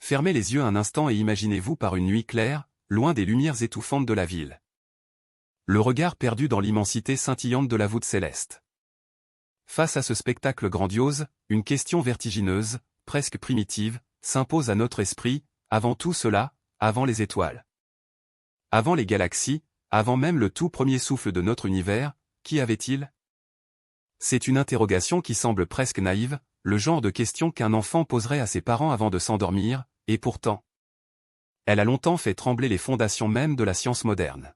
Fermez les yeux un instant et imaginez-vous par une nuit claire, loin des lumières étouffantes de la ville. Le regard perdu dans l'immensité scintillante de la voûte céleste. Face à ce spectacle grandiose, une question vertigineuse, presque primitive, s'impose à notre esprit, avant tout cela, avant les étoiles. Avant les galaxies, avant même le tout premier souffle de notre univers, qu'y avait-il? C'est une interrogation qui semble presque naïve, le genre de question qu'un enfant poserait à ses parents avant de s'endormir, et pourtant. Elle a longtemps fait trembler les fondations mêmes de la science moderne.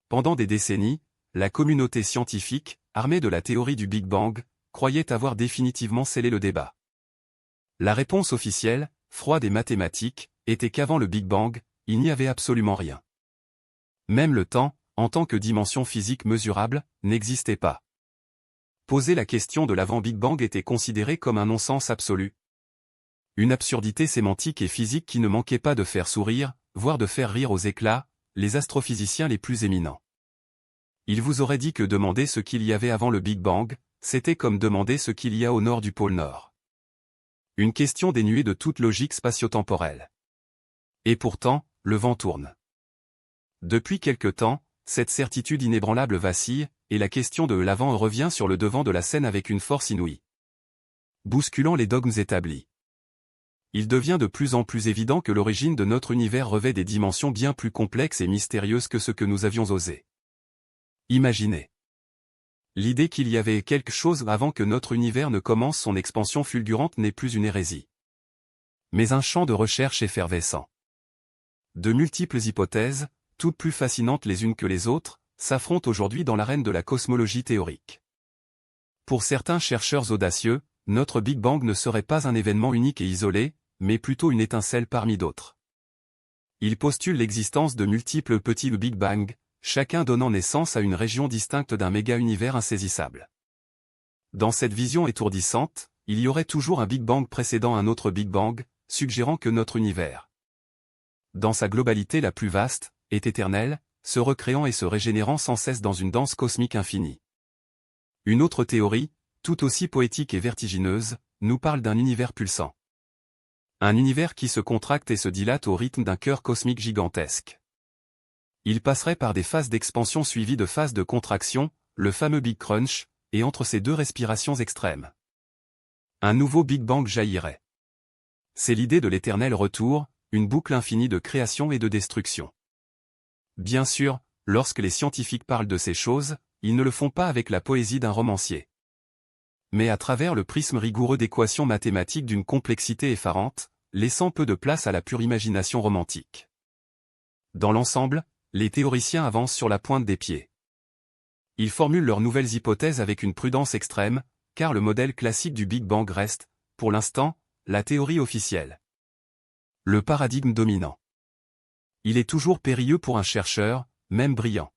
Pendant des décennies, la communauté scientifique, armée de la théorie du Big Bang, croyait avoir définitivement scellé le débat. La réponse officielle, froide et mathématique, était qu'avant le Big Bang, il n'y avait absolument rien. Même le temps, en tant que dimension physique mesurable, n'existait pas. Poser la question de l'avant-Big Bang était considéré comme un non-sens absolu. Une absurdité sémantique et physique qui ne manquait pas de faire sourire, voire de faire rire aux éclats, les astrophysiciens les plus éminents. Ils vous auraient dit que demander ce qu'il y avait avant le Big Bang, c'était comme demander ce qu'il y a au nord du pôle Nord. Une question dénuée de toute logique spatio-temporelle. Et pourtant, le vent tourne. Depuis quelque temps, cette certitude inébranlable vacille, et la question de l'avant revient sur le devant de la scène avec une force inouïe. Bousculant les dogmes établis. Il devient de plus en plus évident que l'origine de notre univers revêt des dimensions bien plus complexes et mystérieuses que ce que nous avions osé imaginer. L'idée qu'il y avait quelque chose avant que notre univers ne commence son expansion fulgurante n'est plus une hérésie, mais un champ de recherche effervescent. De multiples hypothèses, toutes plus fascinantes les unes que les autres, s'affrontent aujourd'hui dans l'arène de la cosmologie théorique. Pour certains chercheurs audacieux, notre Big Bang ne serait pas un événement unique et isolé, mais plutôt une étincelle parmi d'autres. Ils postulent l'existence de multiples petits Big Bang, chacun donnant naissance à une région distincte d'un méga-univers insaisissable. Dans cette vision étourdissante, il y aurait toujours un Big Bang précédant un autre Big Bang, suggérant que notre univers, dans sa globalité la plus vaste, est éternel, se recréant et se régénérant sans cesse dans une danse cosmique infinie. Une autre théorie, tout aussi poétique et vertigineuse, nous parle d'un univers pulsant. Un univers qui se contracte et se dilate au rythme d'un cœur cosmique gigantesque. Il passerait par des phases d'expansion suivies de phases de contraction, le fameux Big Crunch, et entre ces deux respirations extrêmes, un nouveau Big Bang jaillirait. C'est l'idée de l'éternel retour, une boucle infinie de création et de destruction. Bien sûr, lorsque les scientifiques parlent de ces choses, ils ne le font pas avec la poésie d'un romancier, mais à travers le prisme rigoureux d'équations mathématiques d'une complexité effarante, laissant peu de place à la pure imagination romantique. Dans l'ensemble, les théoriciens avancent sur la pointe des pieds. Ils formulent leurs nouvelles hypothèses avec une prudence extrême, car le modèle classique du Big Bang reste, pour l'instant, la théorie officielle. Le paradigme dominant. Il est toujours périlleux pour un chercheur, même brillant,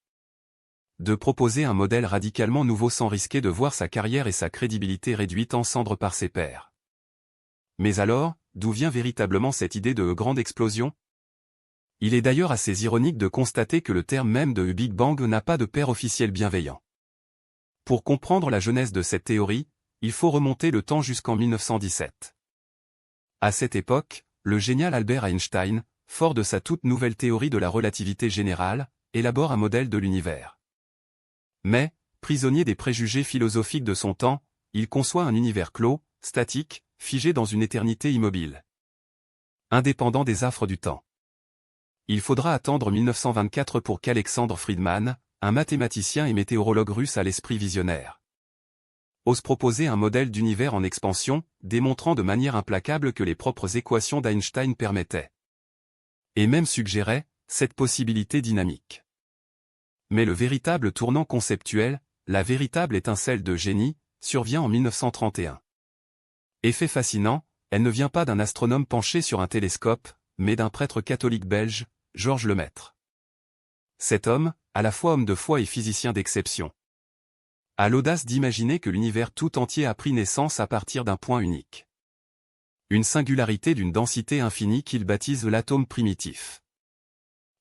de proposer un modèle radicalement nouveau sans risquer de voir sa carrière et sa crédibilité réduites en cendres par ses pairs. Mais alors, d'où vient véritablement cette idée de grande explosion? Il est d'ailleurs assez ironique de constater que le terme même de Big Bang n'a pas de père officiel bienveillant. Pour comprendre la genèse de cette théorie, il faut remonter le temps jusqu'en 1917. À cette époque, le génial Albert Einstein, fort de sa toute nouvelle théorie de la relativité générale, élabore un modèle de l'univers. Mais, prisonnier des préjugés philosophiques de son temps, il conçoit un univers clos, statique, figé dans une éternité immobile, indépendant des affres du temps. Il faudra attendre 1924 pour qu'Alexandre Friedman, un mathématicien et météorologue russe à l'esprit visionnaire, ose proposer un modèle d'univers en expansion, démontrant de manière implacable que les propres équations d'Einstein permettaient, et même suggérait, cette possibilité dynamique. Mais le véritable tournant conceptuel, la véritable étincelle de génie, survient en 1931. Effet fascinant, elle ne vient pas d'un astronome penché sur un télescope, mais d'un prêtre catholique belge, Georges Lemaître. Cet homme, à la fois homme de foi et physicien d'exception, a l'audace d'imaginer que l'univers tout entier a pris naissance à partir d'un point unique. Une singularité d'une densité infinie qu'il baptise l'atome primitif.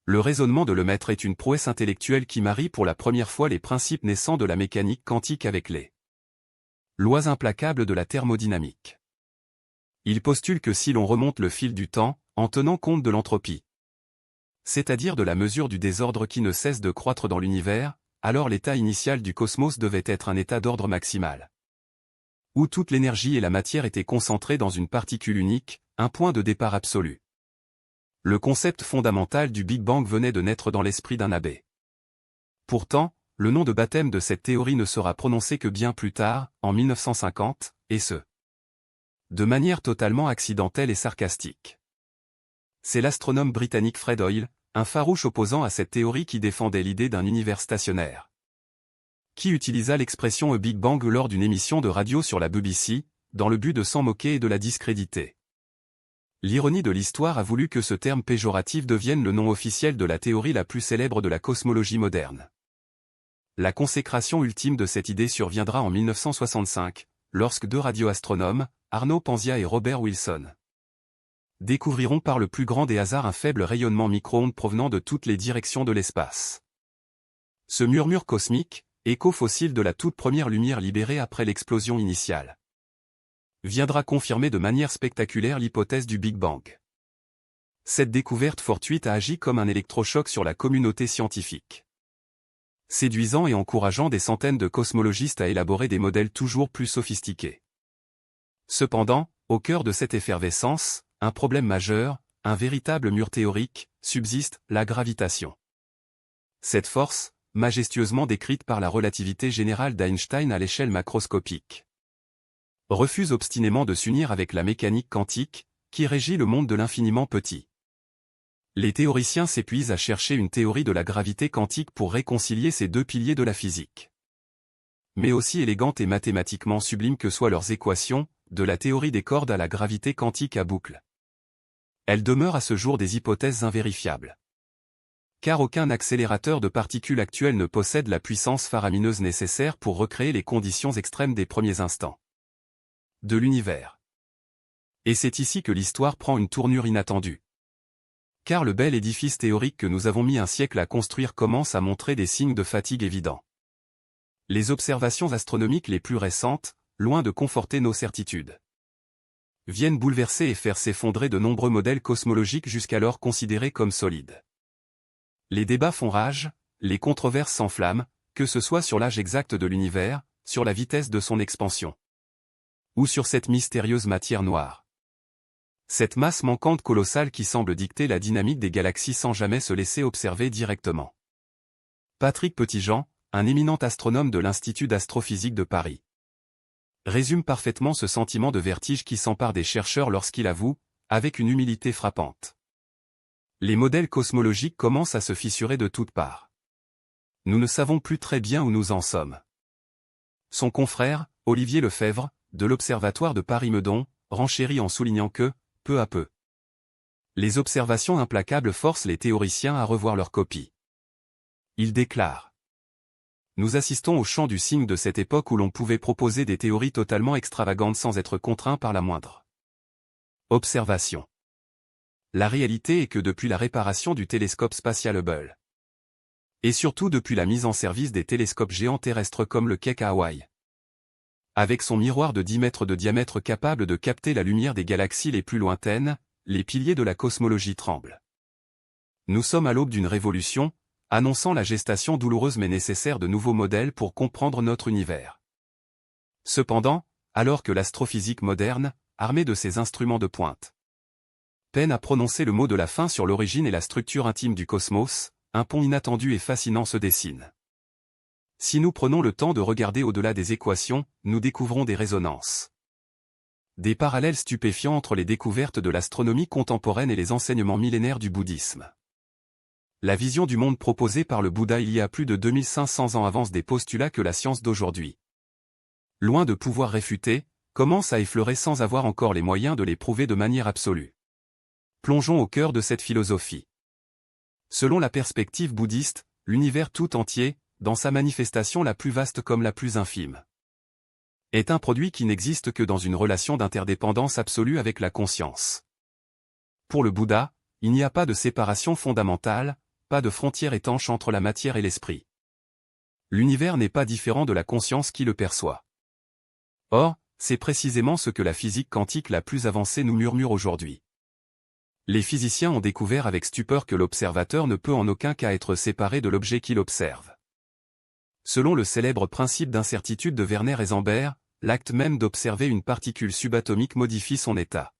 Le raisonnement de Lemaître est une prouesse intellectuelle qui marie pour la première fois les principes naissants de la mécanique quantique avec les lois implacables de la thermodynamique. Il postule que si l'on remonte le fil du temps, en tenant compte de l'entropie, c'est-à-dire de la mesure du désordre qui ne cesse de croître dans l'univers, alors l'état initial du cosmos devait être un état d'ordre maximal, où toute l'énergie et la matière étaient concentrées dans une particule unique, un point de départ absolu. Le concept fondamental du Big Bang venait de naître dans l'esprit d'un abbé. Pourtant, le nom de baptême de cette théorie ne sera prononcé que bien plus tard, en 1950, et ce, de manière totalement accidentelle et sarcastique. C'est l'astronome britannique Fred Hoyle, un farouche opposant à cette théorie qui défendait l'idée d'un univers stationnaire, qui utilisa l'expression A Big Bang lors d'une émission de radio sur la BBC, dans le but de s'en moquer et de la discréditer. L'ironie de l'histoire a voulu que ce terme péjoratif devienne le nom officiel de la théorie la plus célèbre de la cosmologie moderne. La consécration ultime de cette idée surviendra en 1965, lorsque deux radioastronomes, Arno Panzia et Robert Wilson, découvriront par le plus grand des hasards un faible rayonnement micro-ondes provenant de toutes les directions de l'espace. Ce murmure cosmique, écho fossile de la toute première lumière libérée après l'explosion initiale, viendra confirmer de manière spectaculaire l'hypothèse du Big Bang. Cette découverte fortuite a agi comme un électrochoc sur la communauté scientifique, séduisant et encourageant des centaines de cosmologistes à élaborer des modèles toujours plus sophistiqués. Cependant, au cœur de cette effervescence, un problème majeur, un véritable mur théorique, subsiste, la gravitation. Cette force, majestueusement décrite par la relativité générale d'Einstein à l'échelle macroscopique, refuse obstinément de s'unir avec la mécanique quantique, qui régit le monde de l'infiniment petit. Les théoriciens s'épuisent à chercher une théorie de la gravité quantique pour réconcilier ces deux piliers de la physique. Mais aussi élégantes et mathématiquement sublimes que soient leurs équations, de la théorie des cordes à la gravité quantique à boucle, elles demeurent à ce jour des hypothèses invérifiables. Car aucun accélérateur de particules actuel ne possède la puissance faramineuse nécessaire pour recréer les conditions extrêmes des premiers instants de l'univers. Et c'est ici que l'histoire prend une tournure inattendue. Car le bel édifice théorique que nous avons mis un siècle à construire commence à montrer des signes de fatigue évidents. Les observations astronomiques les plus récentes, loin de conforter nos certitudes, viennent bouleverser et faire s'effondrer de nombreux modèles cosmologiques jusqu'alors considérés comme solides. Les débats font rage, les controverses s'enflamment, que ce soit sur l'âge exact de l'univers, sur la vitesse de son expansion, ou sur cette mystérieuse matière noire. Cette masse manquante colossale qui semble dicter la dynamique des galaxies sans jamais se laisser observer directement. Patrick Petitjean, un éminent astronome de l'Institut d'astrophysique de Paris, résume parfaitement ce sentiment de vertige qui s'empare des chercheurs lorsqu'il avoue, avec une humilité frappante: les modèles cosmologiques commencent à se fissurer de toutes parts. Nous ne savons plus très bien où nous en sommes. Son confrère, Olivier Lefebvre, de l'Observatoire de Paris-Meudon, renchérit en soulignant que, peu à peu, les observations implacables forcent les théoriciens à revoir leur copie. Il déclare: nous assistons au chant du cygne de cette époque où l'on pouvait proposer des théories totalement extravagantes sans être contraint par la moindre observation. La réalité est que depuis la réparation du télescope spatial Hubble, et surtout depuis la mise en service des télescopes géants terrestres comme le Keck à Hawaï, avec son miroir de 10 mètres de diamètre capable de capter la lumière des galaxies les plus lointaines, les piliers de la cosmologie tremblent. Nous sommes à l'aube d'une révolution, annonçant la gestation douloureuse mais nécessaire de nouveaux modèles pour comprendre notre univers. Cependant, alors que l'astrophysique moderne, armée de ses instruments de pointe, peine à prononcer le mot de la fin sur l'origine et la structure intime du cosmos, un pont inattendu et fascinant se dessine. Si nous prenons le temps de regarder au-delà des équations, nous découvrons des résonances, des parallèles stupéfiants entre les découvertes de l'astronomie contemporaine et les enseignements millénaires du bouddhisme. La vision du monde proposée par le Bouddha il y a plus de 2500 ans avance des postulats que la science d'aujourd'hui, loin de pouvoir réfuter, commence à effleurer sans avoir encore les moyens de les prouver de manière absolue. Plongeons au cœur de cette philosophie. Selon la perspective bouddhiste, l'univers tout entier, dans sa manifestation la plus vaste comme la plus infime, est un produit qui n'existe que dans une relation d'interdépendance absolue avec la conscience. Pour le Bouddha, il n'y a pas de séparation fondamentale, pas de frontière étanche entre la matière et l'esprit. L'univers n'est pas différent de la conscience qui le perçoit. Or, c'est précisément ce que la physique quantique la plus avancée nous murmure aujourd'hui. Les physiciens ont découvert avec stupeur que l'observateur ne peut en aucun cas être séparé de l'objet qu'il observe. Selon le célèbre principe d'incertitude de Werner-Heisenberg, l'acte même d'observer une particule subatomique modifie son état.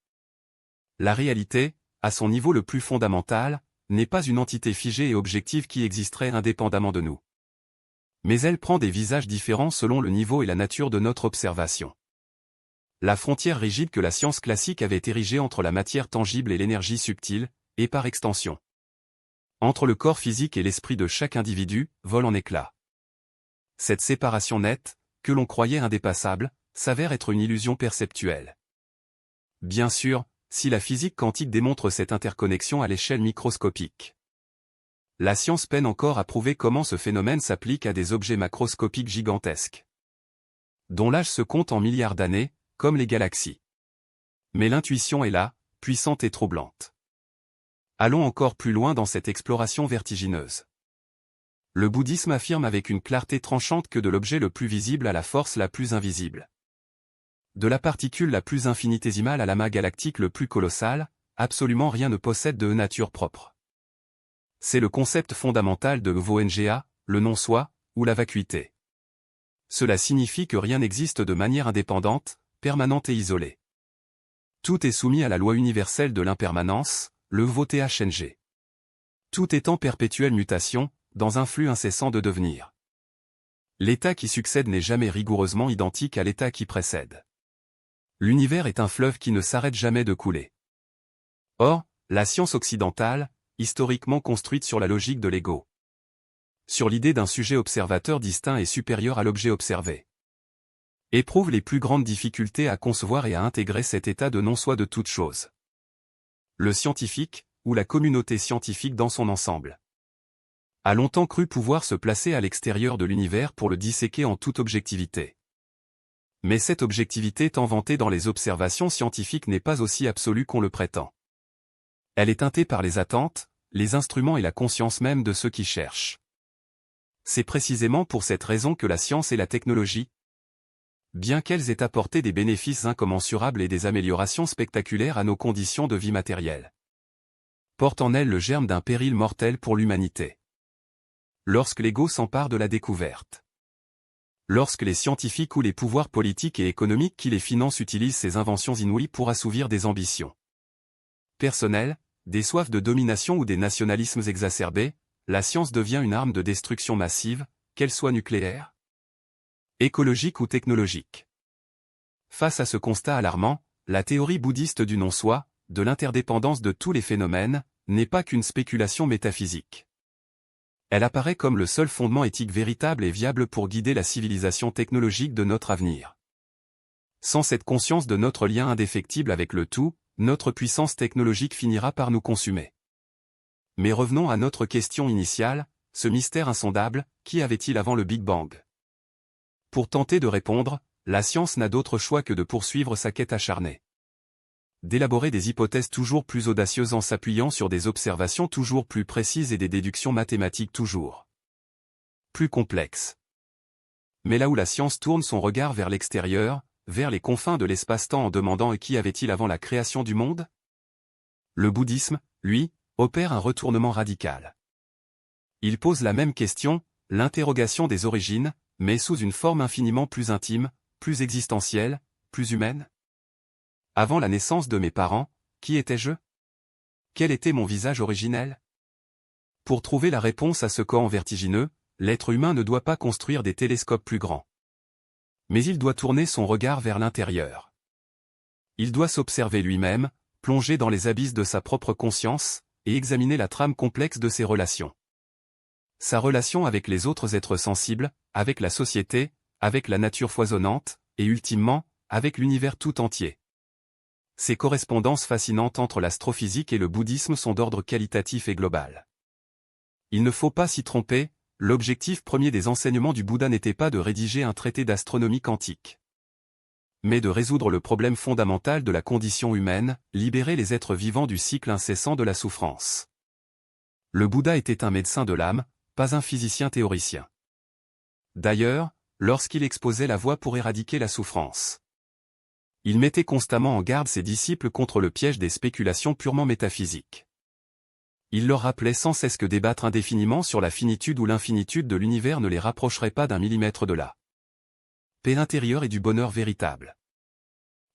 La réalité, à son niveau le plus fondamental, n'est pas une entité figée et objective qui existerait indépendamment de nous. Mais elle prend des visages différents selon le niveau et la nature de notre observation. La frontière rigide que la science classique avait érigée entre la matière tangible et l'énergie subtile, et par extension, entre le corps physique et l'esprit de chaque individu, vole en éclats. Cette séparation nette, que l'on croyait indépassable, s'avère être une illusion perceptuelle. Bien sûr, si la physique quantique démontre cette interconnexion à l'échelle microscopique. La science peine encore à prouver comment ce phénomène s'applique à des objets macroscopiques gigantesques, dont l'âge se compte en milliards d'années, comme les galaxies. Mais l'intuition est là, puissante et troublante. Allons encore plus loin dans cette exploration vertigineuse. Le bouddhisme affirme avec une clarté tranchante que de l'objet le plus visible à la force la plus invisible, de la particule la plus infinitésimale à l'amas galactique le plus colossal, absolument rien ne possède de nature propre. C'est le concept fondamental de Ngo-Nga, le non-soi, ou la vacuité. Cela signifie que rien n'existe de manière indépendante, permanente et isolée. Tout est soumis à la loi universelle de l'impermanence, le Ngo-Thng. Tout est en perpétuelle mutation, dans un flux incessant de devenir. L'état qui succède n'est jamais rigoureusement identique à l'état qui précède. L'univers est un fleuve qui ne s'arrête jamais de couler. Or, la science occidentale, historiquement construite sur la logique de l'ego, sur l'idée d'un sujet observateur distinct et supérieur à l'objet observé, éprouve les plus grandes difficultés à concevoir et à intégrer cet état de non-soi de toute chose. Le scientifique, ou la communauté scientifique dans son ensemble, a longtemps cru pouvoir se placer à l'extérieur de l'univers pour le disséquer en toute objectivité. Mais cette objectivité tant vantée dans les observations scientifiques n'est pas aussi absolue qu'on le prétend. Elle est teintée par les attentes, les instruments et la conscience même de ceux qui cherchent. C'est précisément pour cette raison que la science et la technologie, bien qu'elles aient apporté des bénéfices incommensurables et des améliorations spectaculaires à nos conditions de vie matérielle, portent en elles le germe d'un péril mortel pour l'humanité. Lorsque l'ego s'empare de la découverte, lorsque les scientifiques ou les pouvoirs politiques et économiques qui les financent utilisent ces inventions inouïes pour assouvir des ambitions personnelles, des soifs de domination ou des nationalismes exacerbés, la science devient une arme de destruction massive, qu'elle soit nucléaire, écologique ou technologique. Face à ce constat alarmant, la théorie bouddhiste du non-soi, de l'interdépendance de tous les phénomènes, n'est pas qu'une spéculation métaphysique. Elle apparaît comme le seul fondement éthique véritable et viable pour guider la civilisation technologique de notre avenir. Sans cette conscience de notre lien indéfectible avec le tout, notre puissance technologique finira par nous consumer. Mais revenons à notre question initiale, ce mystère insondable, qu'y avait-il avant le Big Bang? Pour tenter de répondre, la science n'a d'autre choix que de poursuivre sa quête acharnée, d'élaborer des hypothèses toujours plus audacieuses en s'appuyant sur des observations toujours plus précises et des déductions mathématiques toujours plus complexes. Mais là où la science tourne son regard vers l'extérieur, vers les confins de l'espace-temps en demandant « Qu'y avait-il avant la création du monde ?» Le bouddhisme, lui, opère un retournement radical. Il pose la même question, l'interrogation des origines, mais sous une forme infiniment plus intime, plus existentielle, plus humaine. Avant la naissance de mes parents, qui étais-je? Quel était mon visage originel? Pour trouver la réponse à ce camp vertigineux, l'être humain ne doit pas construire des télescopes plus grands. Mais il doit tourner son regard vers l'intérieur. Il doit s'observer lui-même, plonger dans les abysses de sa propre conscience, et examiner la trame complexe de ses relations. Sa relation avec les autres êtres sensibles, avec la société, avec la nature foisonnante, et ultimement, avec l'univers tout entier. Ces correspondances fascinantes entre l'astrophysique et le bouddhisme sont d'ordre qualitatif et global. Il ne faut pas s'y tromper, l'objectif premier des enseignements du Bouddha n'était pas de rédiger un traité d'astronomie quantique, mais de résoudre le problème fondamental de la condition humaine, libérer les êtres vivants du cycle incessant de la souffrance. Le Bouddha était un médecin de l'âme, pas un physicien théoricien. D'ailleurs, lorsqu'il exposait la voie pour éradiquer la souffrance, Il mettait constamment en garde ses disciples contre le piège des spéculations purement métaphysiques. Il leur rappelait sans cesse que débattre indéfiniment sur la finitude ou l'infinitude de l'univers ne les rapprocherait pas d'un millimètre de la paix intérieure et du bonheur véritable.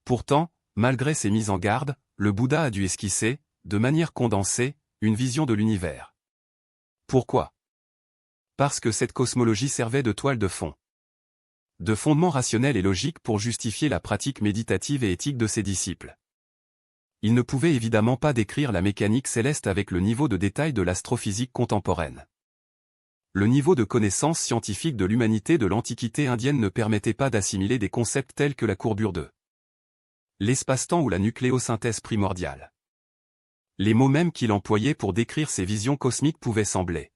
Pourtant, malgré ces mises en garde, le Bouddha a dû esquisser, de manière condensée, une vision de l'univers. Pourquoi? Parce que cette cosmologie servait de toile de fond, de fondement rationnel et logique pour justifier la pratique méditative et éthique de ses disciples. Il ne pouvait évidemment pas décrire la mécanique céleste avec le niveau de détail de l'astrophysique contemporaine. Le niveau de connaissance scientifique de l'humanité de l'Antiquité indienne ne permettait pas d'assimiler des concepts tels que la courbure de l'espace-temps ou la nucléosynthèse primordiale. Les mots mêmes qu'il employait pour décrire ces visions cosmiques pouvaient sembler,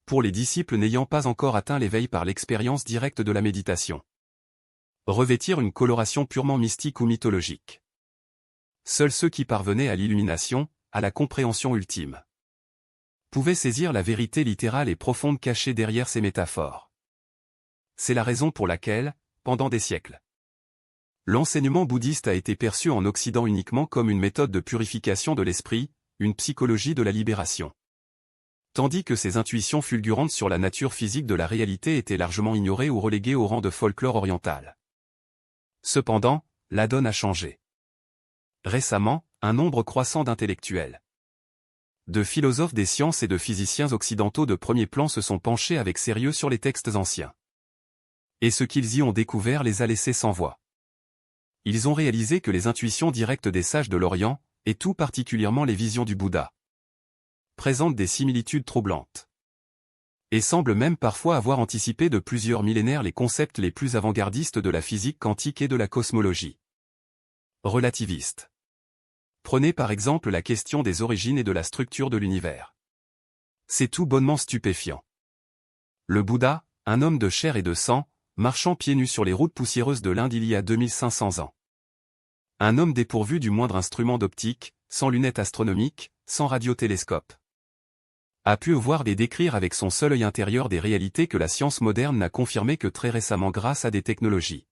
pour les disciples n'ayant pas encore atteint l'éveil par l'expérience directe de la méditation, revêtir une coloration purement mystique ou mythologique. Seuls ceux qui parvenaient à l'illumination, à la compréhension ultime, pouvaient saisir la vérité littérale et profonde cachée derrière ces métaphores. C'est la raison pour laquelle, pendant des siècles, l'enseignement bouddhiste a été perçu en Occident uniquement comme une méthode de purification de l'esprit, une psychologie de la libération. Tandis que ses intuitions fulgurantes sur la nature physique de la réalité étaient largement ignorées ou reléguées au rang de folklore oriental. Cependant, la donne a changé. Récemment, un nombre croissant d'intellectuels, de philosophes des sciences et de physiciens occidentaux de premier plan se sont penchés avec sérieux sur les textes anciens. Et ce qu'ils y ont découvert les a laissés sans voix. Ils ont réalisé que les intuitions directes des sages de l'Orient, et tout particulièrement les visions du Bouddha, présentent des similitudes troublantes. Et semblent même parfois avoir anticipé de plusieurs millénaires les concepts les plus avant-gardistes de la physique quantique et de la cosmologie relativiste. Prenez par exemple la question des origines et de la structure de l'univers. C'est tout bonnement stupéfiant. Le Bouddha, un homme de chair et de sang, marchant pieds nus sur les routes poussiéreuses de l'Inde il y a 2500 ans. Un homme dépourvu du moindre instrument d'optique, sans lunettes astronomiques, sans radiotélescope, a pu voir et décrire avec son seul œil intérieur des réalités que la science moderne n'a confirmées que très récemment grâce à des technologies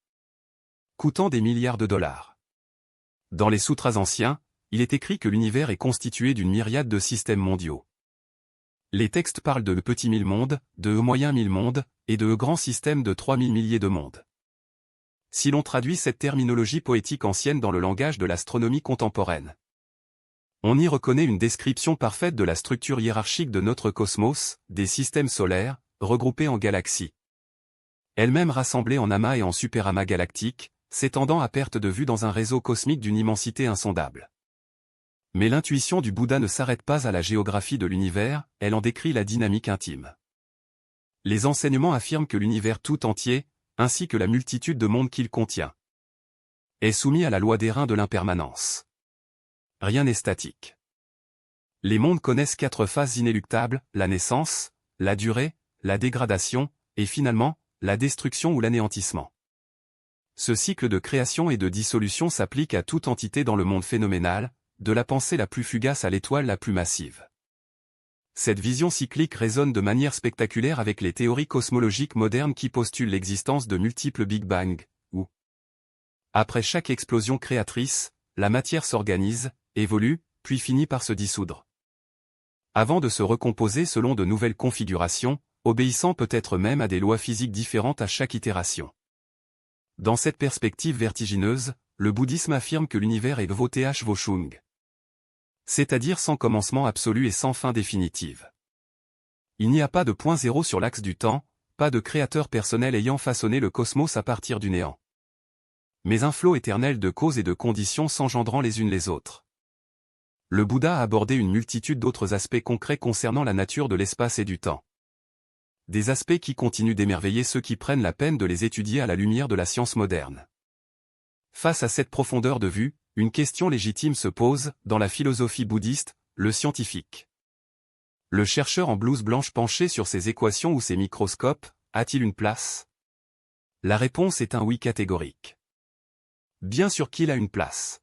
coûtant des milliards de dollars. Dans les sutras anciens, il est écrit que l'univers est constitué d'une myriade de systèmes mondiaux. Les textes parlent de petits mille mondes, de moyens mille mondes, et de grands systèmes de 3000 milliers de mondes. Si l'on traduit cette terminologie poétique ancienne dans le langage de l'astronomie contemporaine, on y reconnaît une description parfaite de la structure hiérarchique de notre cosmos, des systèmes solaires, regroupés en galaxies, elles-mêmes rassemblées en amas et en superamas galactiques, s'étendant à perte de vue dans un réseau cosmique d'une immensité insondable. Mais l'intuition du Bouddha ne s'arrête pas à la géographie de l'univers, elle en décrit la dynamique intime. Les enseignements affirment que l'univers tout entier, ainsi que la multitude de mondes qu'il contient, est soumis à la loi des reins de l'impermanence. Rien n'est statique. Les mondes connaissent 4 phases inéluctables, la naissance, la durée, la dégradation, et finalement, la destruction ou l'anéantissement. Ce cycle de création et de dissolution s'applique à toute entité dans le monde phénoménal, de la pensée la plus fugace à l'étoile la plus massive. Cette vision cyclique résonne de manière spectaculaire avec les théories cosmologiques modernes qui postulent l'existence de multiples Big Bang, où, après chaque explosion créatrice, la matière s'organise, évolue, puis finit par se dissoudre, avant de se recomposer selon de nouvelles configurations, obéissant peut-être même à des lois physiques différentes à chaque itération. Dans cette perspective vertigineuse, le bouddhisme affirme que l'univers est Dvo-th Voshung, c'est-à-dire sans commencement absolu et sans fin définitive. Il n'y a pas de point zéro sur l'axe du temps, pas de créateur personnel ayant façonné le cosmos à partir du néant, mais un flot éternel de causes et de conditions s'engendrant les unes les autres. Le Bouddha a abordé une multitude d'autres aspects concrets concernant la nature de l'espace et du temps. Des aspects qui continuent d'émerveiller ceux qui prennent la peine de les étudier à la lumière de la science moderne. Face à cette profondeur de vue, une question légitime se pose, dans la philosophie bouddhiste, le scientifique. Le chercheur en blouse blanche penché sur ses équations ou ses microscopes, a-t-il une place? La réponse est un oui catégorique. Bien sûr qu'il a une place.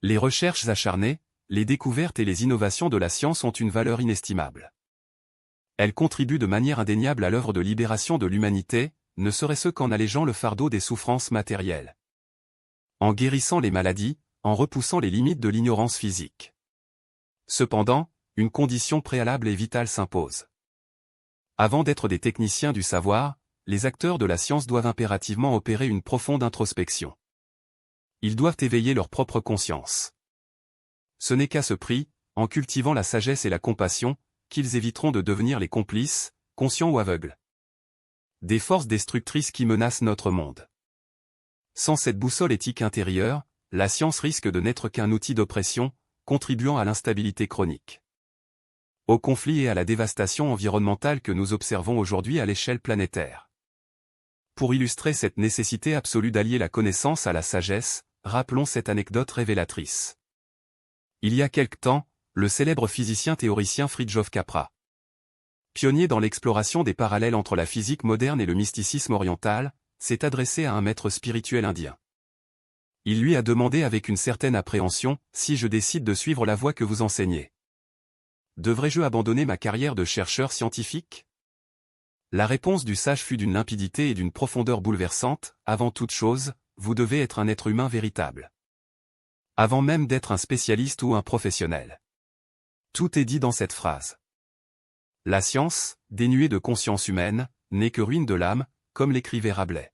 Les recherches acharnées, les découvertes et les innovations de la science ont une valeur inestimable. Elles contribuent de manière indéniable à l'œuvre de libération de l'humanité, ne serait-ce qu'en allégeant le fardeau des souffrances matérielles. en guérissant les maladies, en repoussant les limites de l'ignorance physique. Cependant, une condition préalable et vitale s'impose. Avant d'être des techniciens du savoir, les acteurs de la science doivent impérativement opérer une profonde introspection. Ils doivent éveiller leur propre conscience. Ce n'est qu'à ce prix, en cultivant la sagesse et la compassion, qu'ils éviteront de devenir les complices, conscients ou aveugles, des forces destructrices qui menacent notre monde. Sans cette boussole éthique intérieure, la science risque de n'être qu'un outil d'oppression, contribuant à l'instabilité chronique, au conflit et à la dévastation environnementale que nous observons aujourd'hui à l'échelle planétaire. Pour illustrer cette nécessité absolue d'allier la connaissance à la sagesse, rappelons cette anecdote révélatrice. Il y a quelque temps, le célèbre physicien théoricien Fritjof Capra, pionnier dans l'exploration des parallèles entre la physique moderne et le mysticisme oriental, s'est adressé à un maître spirituel indien. Il lui a demandé avec une certaine appréhension, « Si je décide de suivre la voie que vous enseignez, devrais-je abandonner ma carrière de chercheur scientifique ?» La réponse du sage fut d'une limpidité et d'une profondeur bouleversante, « Avant toute chose, vous devez être un être humain véritable. Avant même d'être un spécialiste ou un professionnel. » Tout est dit dans cette phrase. La science, dénuée de conscience humaine, n'est que ruine de l'âme, comme l'écrivait Rabelais.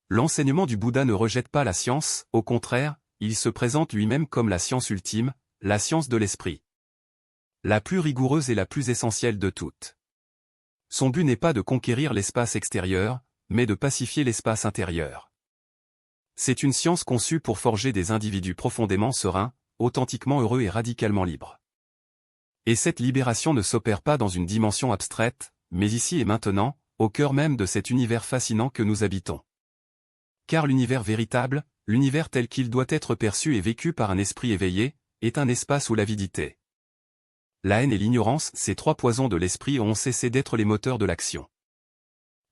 L'enseignement du Bouddha ne rejette pas la science, au contraire, il se présente lui-même comme la science ultime, la science de l'esprit. La plus rigoureuse et la plus essentielle de toutes. Son but n'est pas de conquérir l'espace extérieur, mais de pacifier l'espace intérieur. C'est une science conçue pour forger des individus profondément sereins, authentiquement heureux et radicalement libres. Et cette libération ne s'opère pas dans une dimension abstraite, mais ici et maintenant, au cœur même de cet univers fascinant que nous habitons. Car l'univers véritable, l'univers tel qu'il doit être perçu et vécu par un esprit éveillé, est un espace où l'avidité, la haine et l'ignorance, ces trois poisons de l'esprit ont cessé d'être les moteurs de l'action.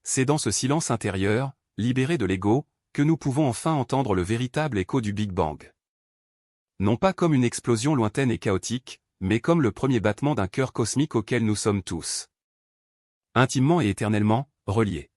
C'est dans ce silence intérieur, libéré de l'ego, que nous pouvons enfin entendre le véritable écho du Big Bang. Non pas comme une explosion lointaine et chaotique, mais comme le premier battement d'un cœur cosmique auquel nous sommes tous intimement et éternellement reliés.